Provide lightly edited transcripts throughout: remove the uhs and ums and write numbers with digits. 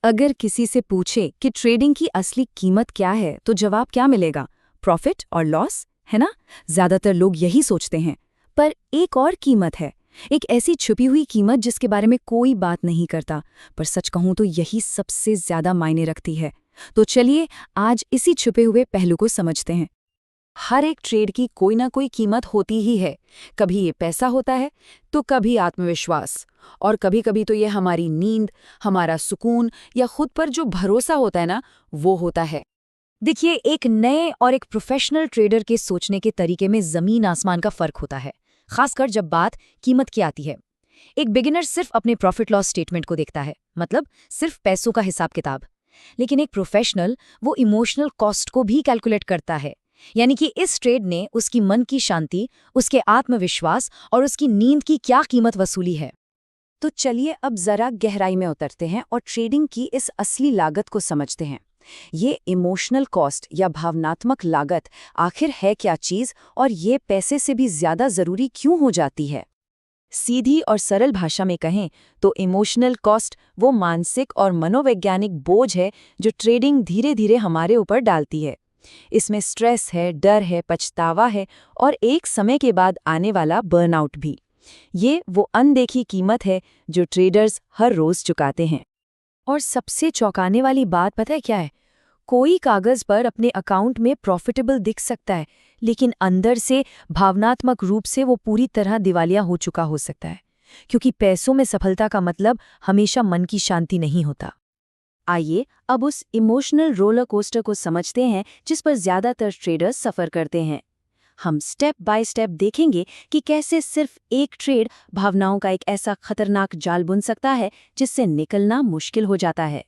अगर किसी से पूछे कि ट्रेडिंग की असली कीमत क्या है तो जवाब क्या मिलेगा? प्रॉफिट और लॉस, है ना? ज्यादातर लोग यही सोचते हैं। पर एक और कीमत है, एक ऐसी छुपी हुई कीमत जिसके बारे में कोई बात नहीं करता, पर सच कहूं तो यही सबसे ज्यादा मायने रखती है। तो चलिए आज इसी छुपे हुए पहलू को समझते हैं। हर एक ट्रेड की कोई ना कोई कीमत होती ही है। कभी ये पैसा होता है, तो कभी आत्मविश्वास, और कभी कभी तो ये हमारी नींद, हमारा सुकून या खुद पर जो भरोसा होता है ना, वो होता है। देखिए, एक नए और एक प्रोफेशनल ट्रेडर के सोचने के तरीके में जमीन आसमान का फर्क होता है, खासकर जब बात कीमत की आती है। एक बिगिनर सिर्फ अपने प्रॉफिट लॉस स्टेटमेंट को देखता है, मतलब सिर्फ पैसों का हिसाब किताब। लेकिन एक प्रोफेशनल वो इमोशनल कॉस्ट को भी कैलकुलेट करता है, यानी कि इस ट्रेड ने उसकी मन की शांति, उसके आत्मविश्वास और उसकी नींद की क्या कीमत वसूली है। तो चलिए अब जरा गहराई में उतरते हैं और ट्रेडिंग की इस असली लागत को समझते हैं। ये इमोशनल कॉस्ट या भावनात्मक लागत आखिर है क्या चीज़, और ये पैसे से भी ज्यादा जरूरी क्यों हो जाती है? सीधी और सरल भाषा में कहें तो इमोशनल कॉस्ट वो मानसिक और मनोवैज्ञानिक बोझ है जो ट्रेडिंग धीरे धीरे हमारे ऊपर डालती है। इसमें स्ट्रेस है, डर है, पछतावा है और एक समय के बाद आने वाला बर्नआउट भी। ये वो अनदेखी कीमत है जो ट्रेडर्स हर रोज चुकाते हैं। और सबसे चौंकाने वाली बात पता है क्या है? कोई कागज पर अपने अकाउंट में प्रॉफिटेबल दिख सकता है, लेकिन अंदर से भावनात्मक रूप से वो पूरी तरह दिवालिया हो चुका हो सकता है, क्योंकि पैसों में सफलता का मतलब हमेशा मन की शांति नहीं होता। आइए अब उस इमोशनल रोलर कोस्टर को समझते हैं जिस पर ज्यादातर ट्रेडर्स सफर करते हैं। हम स्टेप बाय स्टेप देखेंगे कि कैसे सिर्फ एक ट्रेड भावनाओं का एक ऐसा खतरनाक जाल बुन सकता है जिससे निकलना मुश्किल हो जाता है।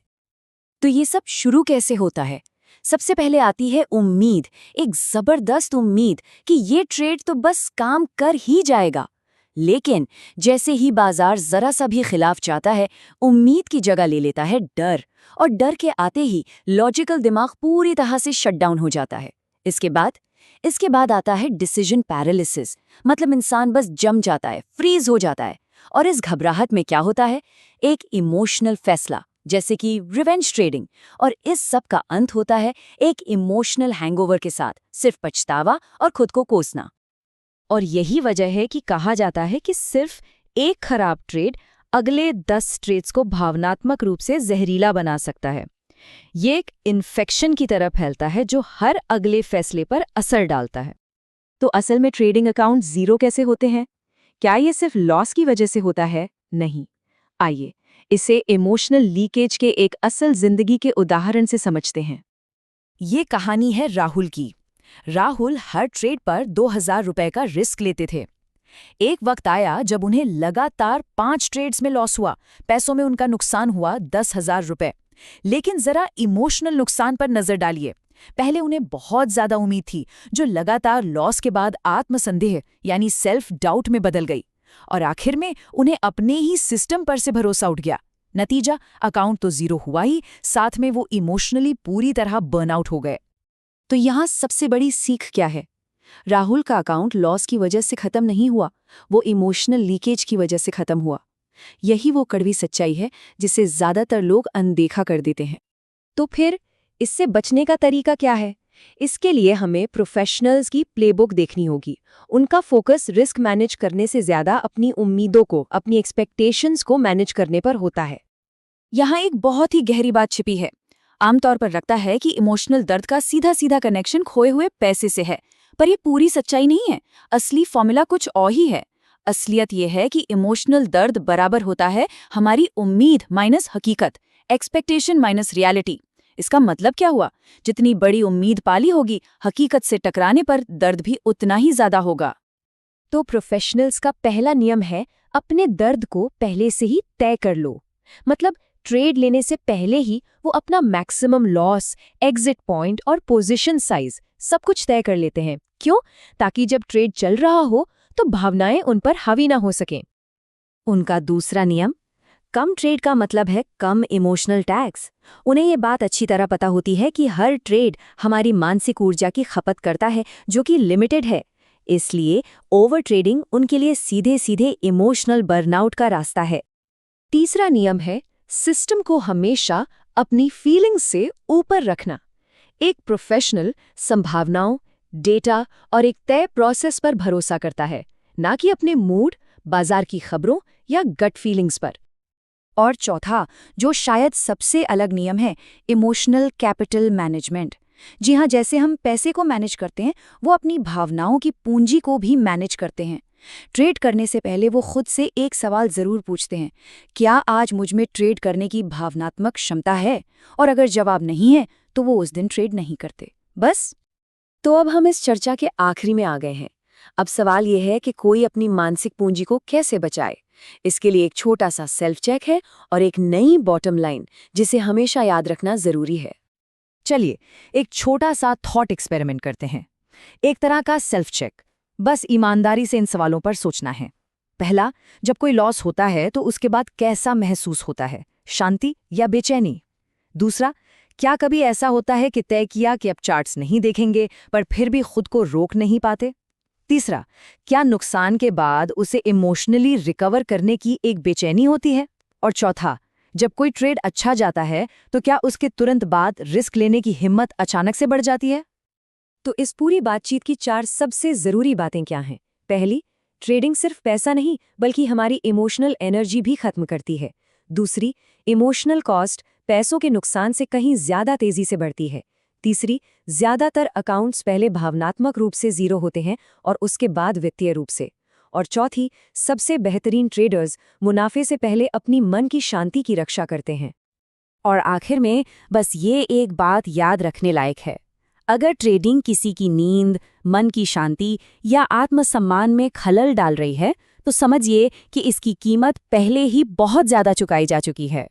तो ये सब शुरू कैसे होता है? सबसे पहले आती है उम्मीद, एक जबरदस्त उम्मीद कि ये ट्रेड तो बस काम कर ही जाएगा। लेकिन जैसे ही बाजार जरा सा भी खिलाफ जाता है, उम्मीद की जगह ले लेता है डर, और डर के आते ही लॉजिकल दिमाग पूरी तरह से शटडाउन हो जाता है। इसके बाद आता है डिसीजन पैरालिसिस, मतलब इंसान बस जम जाता है, फ्रीज हो जाता है। और इस घबराहट में क्या होता है? एक इमोशनल फैसला, जैसे कि रिवेंज ट्रेडिंग। और इस सब का अंत होता है एक इमोशनल हैंगओवर के साथ, सिर्फ पछतावा और खुद को कोसना। और यही वजह है कि कहा जाता है कि सिर्फ एक खराब ट्रेड अगले 10 ट्रेड्स को भावनात्मक रूप से जहरीला बना सकता है। ये एक इन्फेक्शन की तरह फैलता है जो हर अगले फैसले पर असर डालता है। तो असल में ट्रेडिंग अकाउंट जीरो कैसे होते हैं? क्या ये सिर्फ लॉस की वजह से होता है? नहीं। आइए इसे इमोशनल लीकेज के एक असल जिंदगी के उदाहरण से समझते हैं। ये कहानी है राहुल की। राहुल हर ट्रेड पर 2000 रुपए का रिस्क लेते थे। एक वक्त आया जब उन्हें लगातार 5 ट्रेड्स में लॉस हुआ। पैसों में उनका नुकसान हुआ 10,000 रुपए। लेकिन जरा इमोशनल नुकसान पर नजर डालिए। पहले उन्हें बहुत ज्यादा उम्मीद थी, जो लगातार लॉस के बाद आत्मसंदेह यानी सेल्फ डाउट में बदल गई। और आखिर में उन्हें अपने ही सिस्टम पर से भरोसा उठ गया। नतीजा, अकाउंट तो जीरो हुआ ही, साथ में वो इमोशनली पूरी तरह बर्नआउट हो गए। तो यहाँ सबसे बड़ी सीख क्या है? राहुल का अकाउंट लॉस की वजह से खत्म नहीं हुआ, वो इमोशनल लीकेज की वजह से खत्म हुआ। यही वो कड़वी सच्चाई है जिसे ज्यादातर लोग अनदेखा कर देते हैं। तो फिर इससे बचने का तरीका क्या है? इसके लिए हमें प्रोफेशनल्स की प्लेबुक देखनी होगी। उनका फोकस रिस्क मैनेज करने से ज्यादा अपनी उम्मीदों को, अपनी एक्सपेक्टेशंस को मैनेज करने पर होता है। यहाँ एक बहुत ही गहरी बात छिपी है। आमतौर पर लगता है कि इमोशनल दर्द का सीधा सीधा कनेक्शन खोए हुए पैसे से है, पर ये पूरी सच्चाई नहीं है। असली फॉर्मूला कुछ और ही है। असलियत ये है कि इमोशनल दर्द बराबर होता है हमारी उम्मीद माइनस हकीकत, एक्सपेक्टेशन माइनस रियलिटी। इसका मतलब क्या हुआ? जितनी बड़ी उम्मीद पाली होगी, हकीकत से टकराने पर दर्द भी उतना ही ज्यादा होगा। तो प्रोफेशनल्स का पहला नियम है, अपने दर्द को पहले से ही तय कर लो। मतलब ट्रेड लेने से पहले ही वो अपना मैक्सिमम लॉस, एग्जिट पॉइंट और पोजीशन साइज सब कुछ तय कर लेते हैं। क्यों? ताकि जब ट्रेड चल रहा हो तो भावनाएं उन पर हावी ना हो सकें। उनका दूसरा नियम, कम ट्रेड का मतलब है कम इमोशनल टैक्स। उन्हें ये बात अच्छी तरह पता होती है कि हर ट्रेड हमारी मानसिक ऊर्जा की खपत करता है, जो कि लिमिटेड है। इसलिए ओवर ट्रेडिंग उनके लिए सीधे सीधे इमोशनल बर्नआउट का रास्ता है। तीसरा नियम है, सिस्टम को हमेशा अपनी फीलिंग्स से ऊपर रखना। एक प्रोफेशनल संभावनाओं, डेटा और एक तय प्रोसेस पर भरोसा करता है, ना कि अपने मूड, बाजार की खबरों या गट फीलिंग्स पर। और चौथा, जो शायद सबसे अलग नियम है, इमोशनल कैपिटल मैनेजमेंट। जी हाँ, जैसे हम पैसे को मैनेज करते हैं, वो अपनी भावनाओं की पूंजी को भी मैनेज करते हैं। ट्रेड करने से पहले वो खुद से एक सवाल जरूर पूछते हैं, क्या आज मुझ में ट्रेड करने की भावनात्मक क्षमता है? और अगर जवाब नहीं है, तो वो उस दिन ट्रेड नहीं करते। बस। तो अब हम इस चर्चा के आखिरी में आ गए हैं। अब सवाल यह है कि कोई अपनी मानसिक पूंजी को कैसे बचाए। इसके लिए एक छोटा सा सेल्फ चेक है और एक नई बॉटम लाइन, जिसे हमेशा याद रखना जरूरी है। चलिए एक छोटा सा थॉट एक्सपेरिमेंट करते हैं। एक तरह का सेल्फ चेक। बस ईमानदारी से इन सवालों पर सोचना है। पहला, जब कोई लॉस होता है तो उसके बाद कैसा महसूस होता है, शांति या बेचैनी? दूसरा, क्या कभी ऐसा होता है कि तय किया कि अब चार्ट्स नहीं देखेंगे, पर फिर भी खुद को रोक नहीं पाते? तीसरा, क्या नुकसान के बाद उसे इमोशनली रिकवर करने की एक बेचैनी होती है? और चौथा, जब कोई ट्रेड अच्छा जाता है तो क्या उसके तुरंत बाद रिस्क लेने की हिम्मत अचानक से बढ़ जाती है? तो इस पूरी बातचीत की 4 सबसे जरूरी बातें क्या हैं? पहली, ट्रेडिंग सिर्फ पैसा नहीं बल्कि हमारी इमोशनल एनर्जी भी खत्म करती है। दूसरी, इमोशनल कॉस्ट पैसों के नुकसान से कहीं ज्यादा तेजी से बढ़ती है। तीसरी, ज्यादातर अकाउंट्स पहले भावनात्मक रूप से जीरो होते हैं और उसके बाद वित्तीय रूप से। और चौथी, सबसे बेहतरीन ट्रेडर्स मुनाफे से पहले अपनी मन की शांति की रक्षा करते हैं। और आखिर में बस ये एक बात याद रखने लायक है, अगर ट्रेडिंग किसी की नींद, मन की शांति या आत्मसम्मान में खलल डाल रही है, तो समझिए कि इसकी कीमत पहले ही बहुत ज्यादा चुकाई जा चुकी है।